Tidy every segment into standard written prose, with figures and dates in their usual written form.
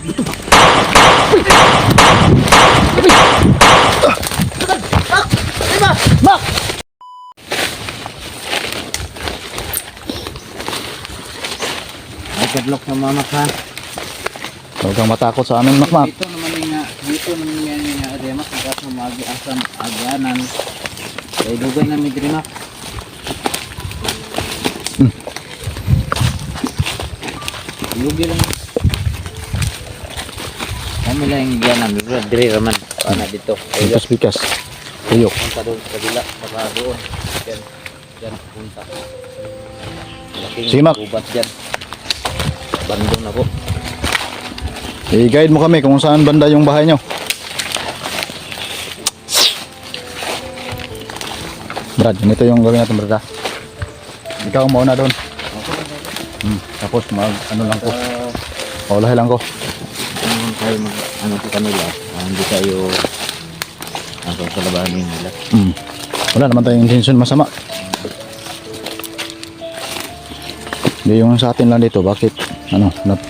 Mak! Ay, kadlok sa mga mak ha. Huwag kang matakot sa amin, Mak. Dito naman nga ade mak kagat mo asan aganan. Ay dugay na midri mak. Lugi lang. Kami lang yung iganan, diri raman. Ana dito. Pikas. Tuyok. Punta doon sa kabila, baka doon. Diyan punta. Laking Sige, Mak. gubat dyan. Bandong na po. I-guide mo kami kung saan banda yung bahay nyo. Brad, ganito yung gawin natin, Brad. Ikaw ang mauna doon. Tapos ano lang ko. Paulahay lang ko. Tayo ano sa kanila, hindi tayo sa labahan nila. Wala naman tayong intention masama. Hindi yung sa atin lang dito, bakit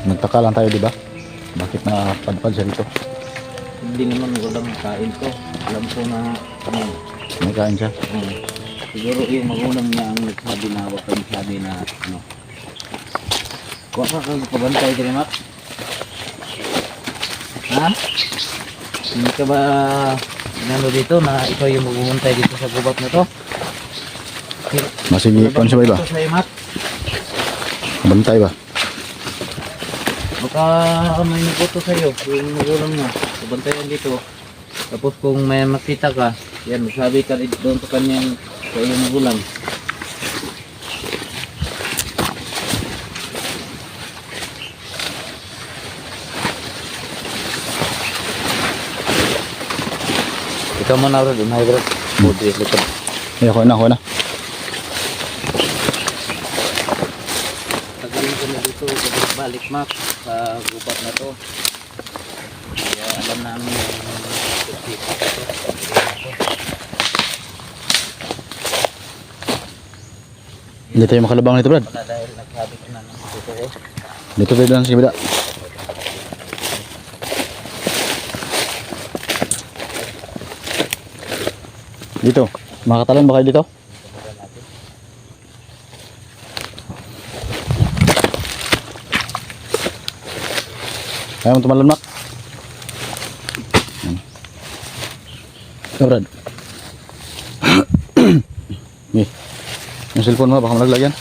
nagtaka lang tayo, di ba? Bakit napadpad siya dito? Hindi naman walang kain ko. Alam ko na May kain siya. siguro yung magulang niya ang nagsabi na wag kang sabi na huwag ka kang pabantay ka rin, Mak. Ha? Hindi ka ba dito na ikaw yung magbubantay dito sa gubat na to? Masigi, kung siya ba iba? Ito sa'yo, Mak. Bantay ba? Baka may naguto sa'yo yung magulang mo. Sabantayan dito. Tapos kung may makita ka, yan, magsabi ka doon sa kanyang sa iyong magulang. Ikaw mo na rin, unahay bro. Budri, likod. Ay, ako na. Tagalin ko na dito, balik Mak sa gubat na to. Kaya alam namin yung safety ito. Hindi tayo makalabang nito, Brad. Wala dahil nagsabi ko na ng totoo. Dito tayo lang sa kabila. Dito. Makakatalon ba kayo dito? Kaya mo tumalon, Mak. Ito, Brad. Okay. Yung cellphone mo, baka malaglag yan.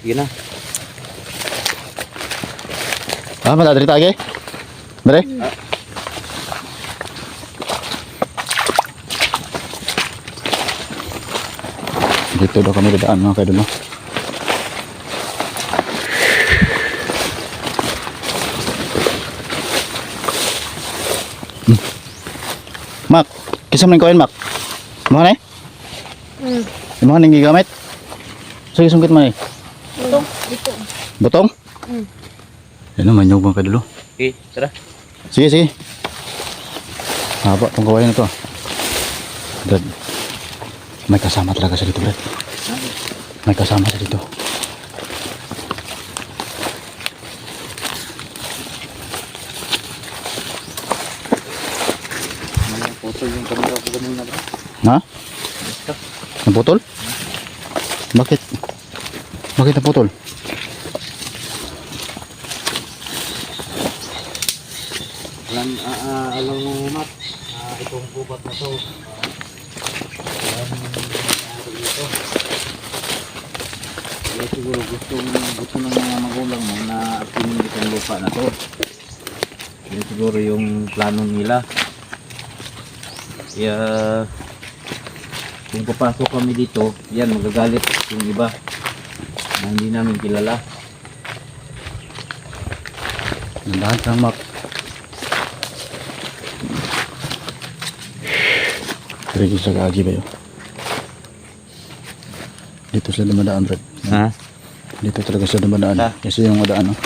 Sige na. Madadari tayo, Dere? Dito daw kami dadaan, mga kaidol, no? Mak, kisam ng koin, Mak. Mga na eh? Yung mga nang gigamit? Sige, sungkit mo na eh. Butong, dito. Butong? Yan naman yung mga kaidol. Okay, tara. Sige. Haba itong kawayan na ito. Brad, may kasama talaga siya dito, Brad. May kasama siya dito. Putol yung kamera ko ganun na ba? Ha? Naputol? Bakit? Bakit naputol? Alam mo, Mak, itong gubat na to. Dito. Kaya siguro gusto ng mga magulang mo na akinin itong lupa na to. Yan siguro yung planong nila. Kaya kung papasok kami dito, yan, magagalit yung iba na hindi namin kilala. Nandahan kang, Mak. Dirigil sa kaagi ba yun? Dito sila dumadaan, Brad. Ha? Dito talaga sila dumadaan. Ha? Kasi yung daan, no?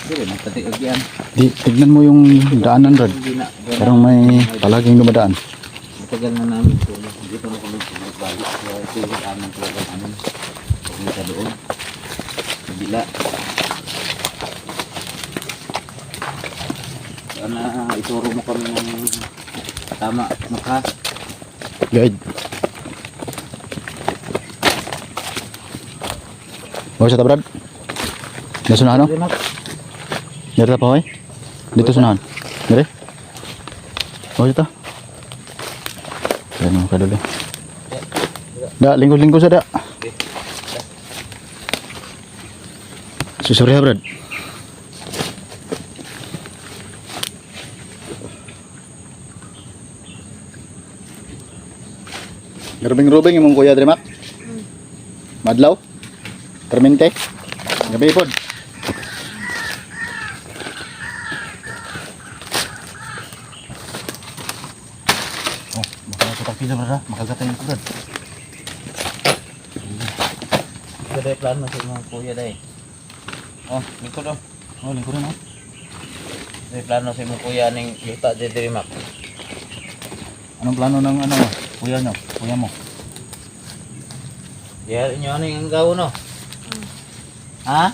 Sige, nagtatig yan. Tignan mo yung daanan, Brad. Hindi na. Parang may palaging dumadaan. Matagal na namin ito. Dito na kami balik. Kaya ito yung aming talaga namin. Pumunta doon. Kabila. Sana ituro mo kami ng tama, maka. Guide. Bawa sa Brad. Nasunahan no? Dari apa hoy? Dito sunahan. Dari. Oh ito. Yan ka dulu. Da, linggo-linggo sa da. Susuri ha, Brad. Rubing-rubing imong kuya diri mak. Madlaw. Termente. Gabi pod. Oh, baka sa takila Brad, makagatay ko Brad. Ito dahil plano sa mga kuya dahil. Oh, lingkod oh. Oh, linggo rin oh. Dahil plano sa mga kuya ng yuta dito mak. Anong plano ng ano, kuya nyo? Kuya mo? Yan nyo ano yung gawo no? Ha?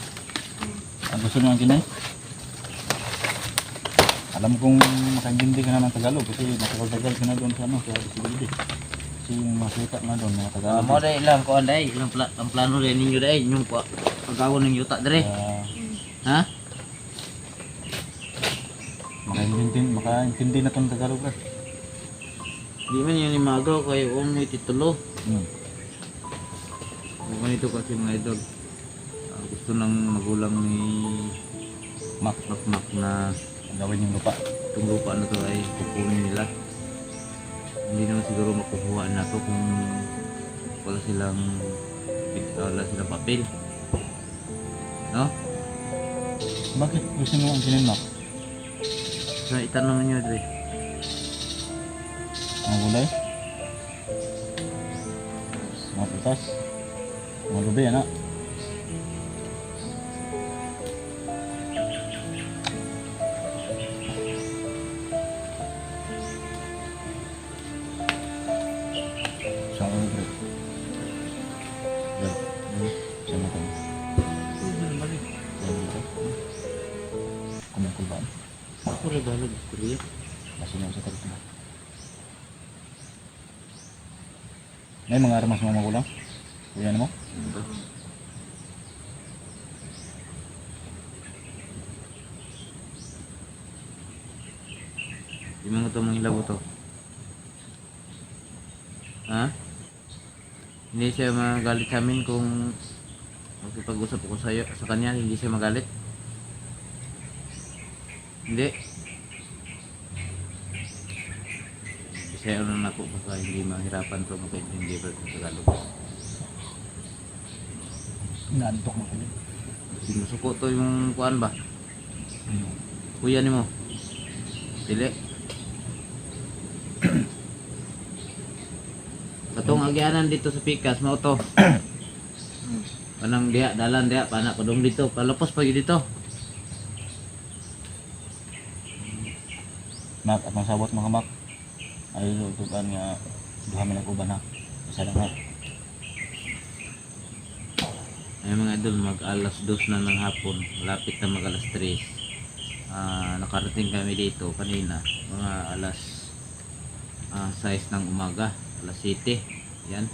Ang gusto nyo ang kinay? Alam kong makaintindi ka na ng Tagalog kasi matagal-tagal ka na doon sa ano, sa Sigilid. Kasi yung masita na doon, mga Tagalog. Mo dahil ilang kuan dahil. Ang plano rin ninyo dahil. Yung paggawa ng yuta dahil. Ha? Makaintindi na itong Tagalog ka. Di man yun yung magaw kayo may titulo. Hmm. Ganito kasi mga idol. Gusto ng magulang ni Mac na Gawin yung lupa. itong lupa na to ay kukunin nila. Hindi naman siguro makukuha na to kung wala silang papel. No? Bakit gusto mo ang kinin, Mac? So itanong nyo Dre. Mga gulay? Mga putas? Mga lubi, anak? Saan ko bro? Bro, saan mo tayo? Kumukulbaan? Ako rin balag Korea. Kasi nyo sa tarito mo. May mga armas mga magulang? Kuya mo? Di mo ito mga ilabo to. Ha? Hindi siya magalit sa amin kung magkipag-usap ako sa kanya, hindi siya magalit. Hindi. Kasi ano na ako baka hindi mahirapan to makaintindi ba sa Tagalog. Inaantok mo kami. Sinusuko to yung kuan ba? Kuya ni mo. Dili. Katong agyanan dito sa Pikas mao to. Kanang diha dalan diha panak kodong dito, palapos pa gyud dito. Mak, at sabot mga mak. Ay lutukan nga duha man ako ba na. Isa lang mak. Ay mga idol, mag alas 2 na ng hapon, lapit na mag alas 3. Nakarating kami dito kanina, mga alas 6 ng umaga, alas 7. Yan.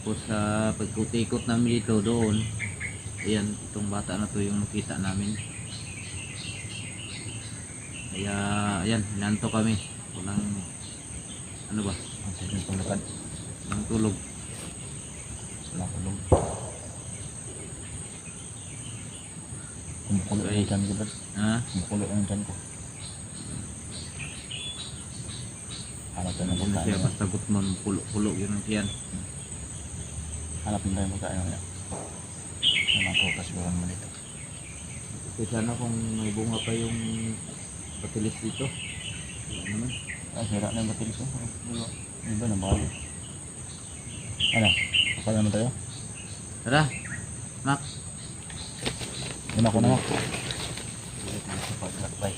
Tapos sa pagkutikot namin dito doon, ayan, itong bata na to yung nakita namin. Kaya ayan, hinanto kami. Kunang ano ba? Ang sakit ng lakad. Ng tulog. Nakulong. Kumukulo yung tiyan ko ba? Ha? Kumukulo yung tiyan ko. Hanap tayo ng Ano siya, pagkain. basta gutmon, pulo yun ang tiyan. Hanap tayo ng pagkain. Naman po, kasi buwan mo dito. Kasi sana kung may bunga pa yung patilis dito. Wala naman. Ay, sira na yung batilis ko. Iba na bali. Ano? Kapal naman tayo? Tara, Mac. Una ko na mak. Ulit na sa paglakbay.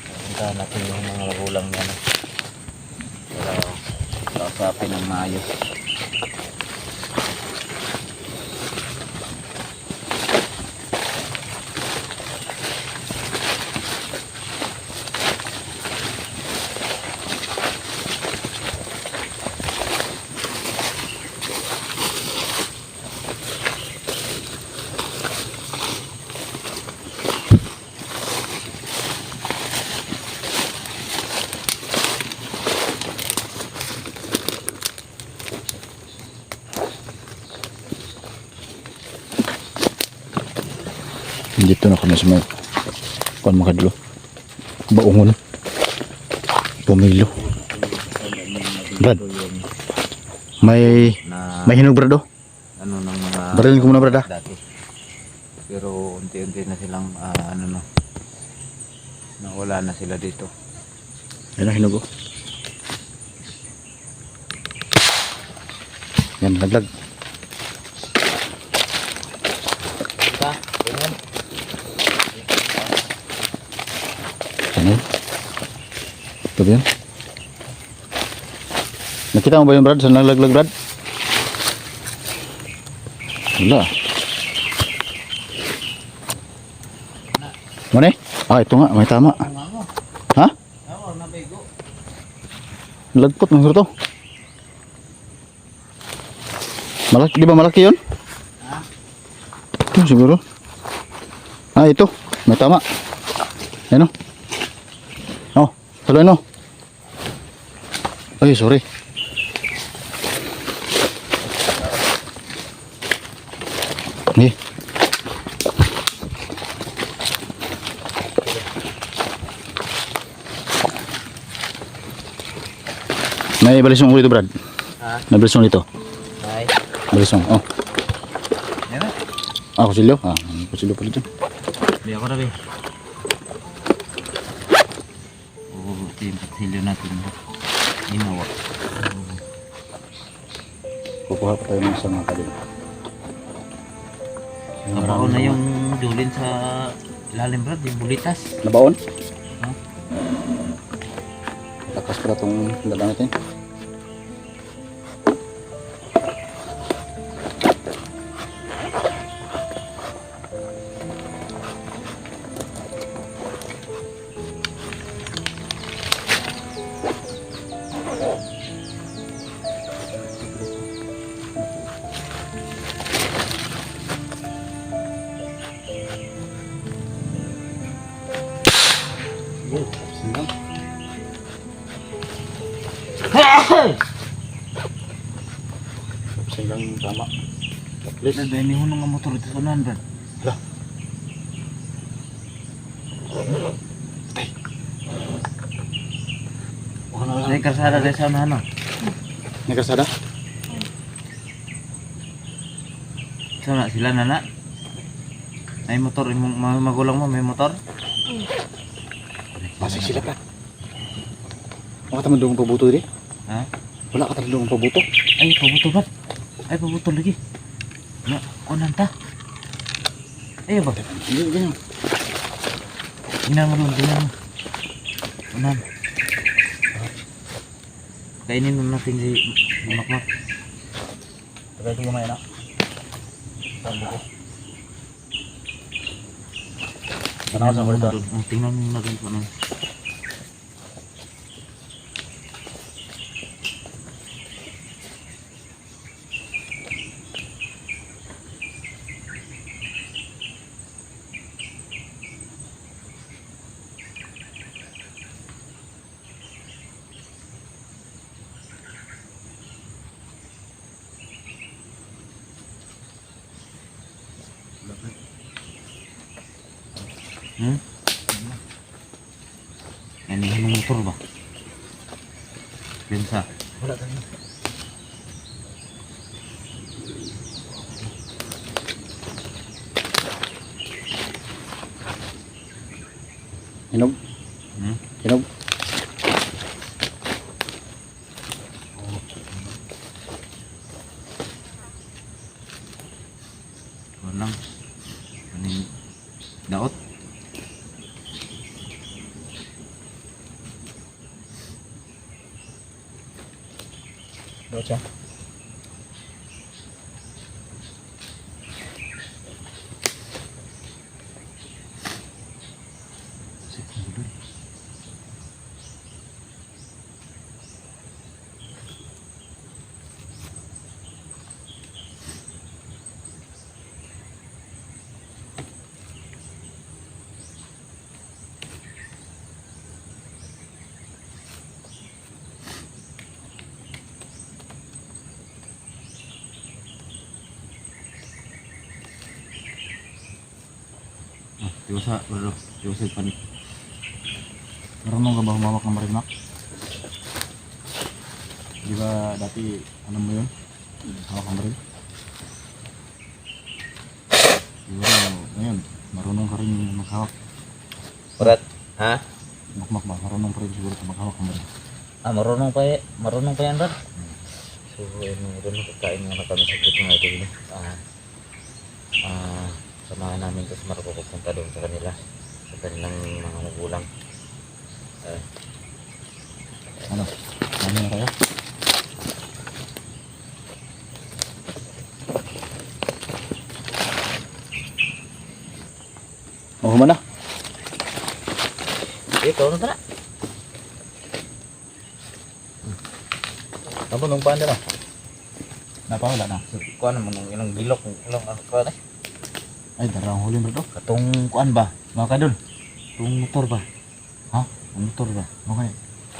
Puntahan natin yung mga magulang niya. Para kausapin ng maayos. Dito na kami sa may kuan mga kadlo. Baungon. Pumilo. Brad. May Na hinog brad oh. ano ng mga Barilin ko muna brad ah. dati. Pero unti-unti na silang nawala na sila dito. Yan ang hinog oh. Yan, laglag. Ika, ganyan. Ano? Ito ba yan? Nakita mo ba yung brad? Saan naglaglag brad? Wala. Mana eh? Ah, ito nga. May tama. Ha? Oo, nabigo. Lagpot mo to. Malaki, di ba malaki yun? Ha? Ito siguro. Ah, ito. May tama. Ayan o. Oh, tuloy no. Ay, sorry. Nih. May balisong ulit ito, Brad. Ha? May balisong dito. Ay. Balisong. Oh. Yan na. Ah, kusilyo. Ah, kusilyo pala dyan. Hindi ako na, be. Oo, ito yung patsilyo natin. Ginawa. Kukuha pa tayo ng isang mga kalin. Nabaon na yung dulin sa ilalim, Brad. Yung bulitas. Nabaon? Ha? Lakas pala itong dala natin. Singgang tama. Please. Brad, ini hunong nga motor ito sa unahan, Brad. Lah. Tay. Wala na Ay, lang. karsada dahil sa unahan, no? May kasada? So na, sila na. May motor, yung mga magulang mo, may motor? Pasig sila pa. Wala ka taman doon pabuto diri? Ha? Wala ka taman doon pabuto? Ay, pabuto, Brad. Ay, pabuto lagi. Na, kunan ta. Ayo ba? Hindi, ganyan. Tingnan mo doon, tingnan mo. Kunan. Kainin mo natin si Makmak. Tagay ko gamay na. Sabi ko. Tanaw sa Tingnan mo mga doon. Tingnan mo na rin kunan. Hmm? Yan yung motor ba? Bensa. Wala tayo. Hinog? Hmm? Hinog? Walang. Kanin. Daot. Dapat siya. Diyosa, bro. Diyosa panik. Marunong ka ba humawak ng baril, Mac? Di ba dati, ano mo yun? Hawak ng baril? Siguro, ngayon, marunong ka rin maghawak. Murat, ha? Makmak ba? Marunong pa rin siguro ka maghawak ng baril. Ah, marunong pa yan, Brad. So, doon kakain nga na kami sa group ng idol niya. Samahan namin ito sa Marco pupunta doon sa kanila. Sa kanilang mga magulang. Ano? Ano na tayo? Oh, mana? Ikaw na tara. Ano nung paan na? Napawala na. Kuha naman ng ilang bilok. Ilang kuha na. Ay, darang huli mo ito. Katong kuan ba? Mga kadol. Itong motor ba? Ha? Ang motor ba? Okay.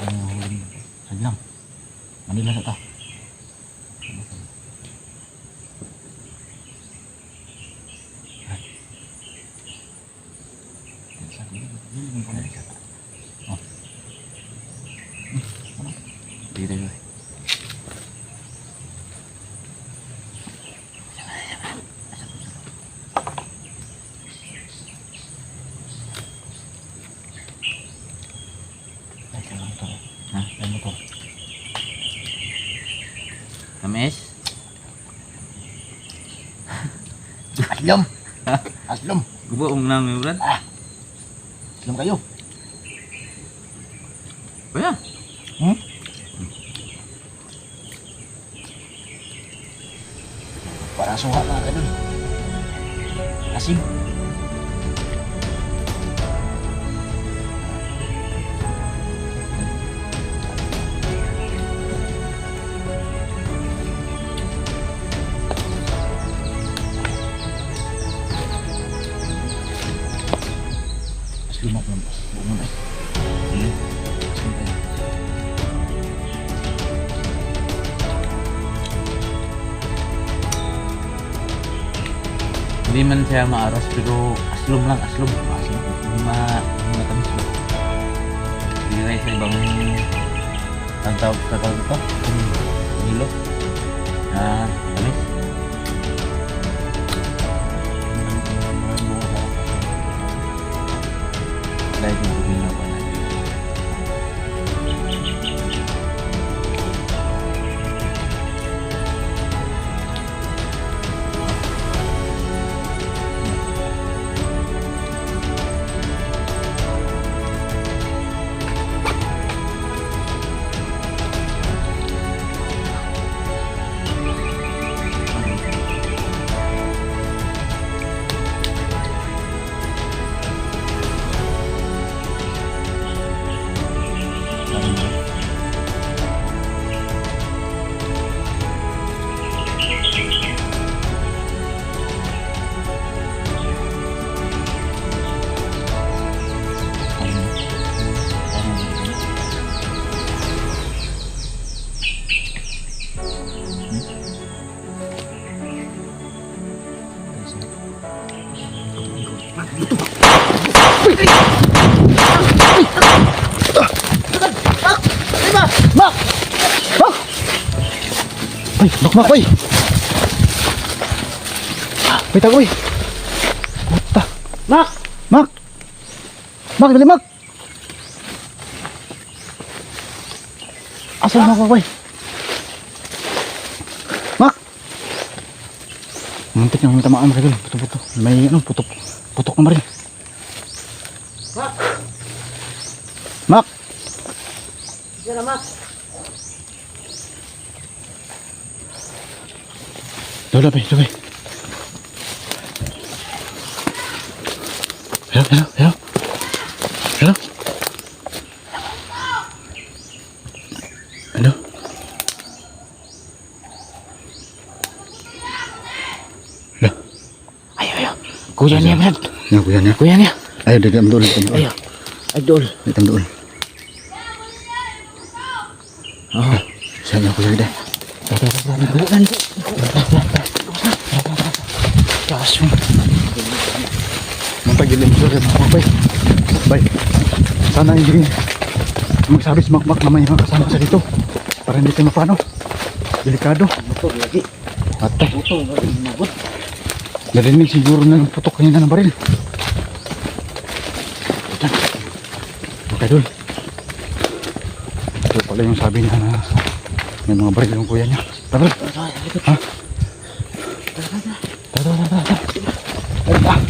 Ang huli mo. Sige lang. Manila na ta. Dito. Ha? Ang motor. Tamis? Aslom! Aslom! Gubuong namin, Brad. Aslom kayo. Kaya? Hmm? Parang suha na ka dun. Asim. Asim ako lang. Buong na. Asim kayo. Hindi man siya maaras pero aslom lang, aslom. Aslom. Hindi matamis ba? Hindi rin sa ibang ang tawag ito? Nilo. Tamis. Dahil yung bumino ko na. Mak! Mak! Ay, mak, uy! Wait ako, uy! Puta! Mak! Mak! Mak, dali, Mak! Asan mo ako, uy? Mak! Muntik nang tamaan, mga idol. Puto-puto. May ano, putok na rin. Mak! Mak! Diyan na, Mak! Lola, bay, lola. Hello, hello, hello. Hello. Hello. Hello. Ayo, ayo. Kuya niya, Brad. Ya, kuya niya. Kuya niya. Ayo, dito am dulu, dito. Ayo. Idol. Dito am dulu. Oh. Saya kuya gede. Bukan. Langsung. Tagilim sir, bay. Bay. Sana hindi magsabi si Makmak naman yung mga kasama sa dito. Para hindi tayo mapano. Delikado. Motor lagi. Atay. Motor lagi. Magot. Narinig siguro na ng putok kanina ng baril. Diyan. Okay dun. Ito pala yung sabi niya na may mga baril yung kuya niya. Tara. Ha? Tara.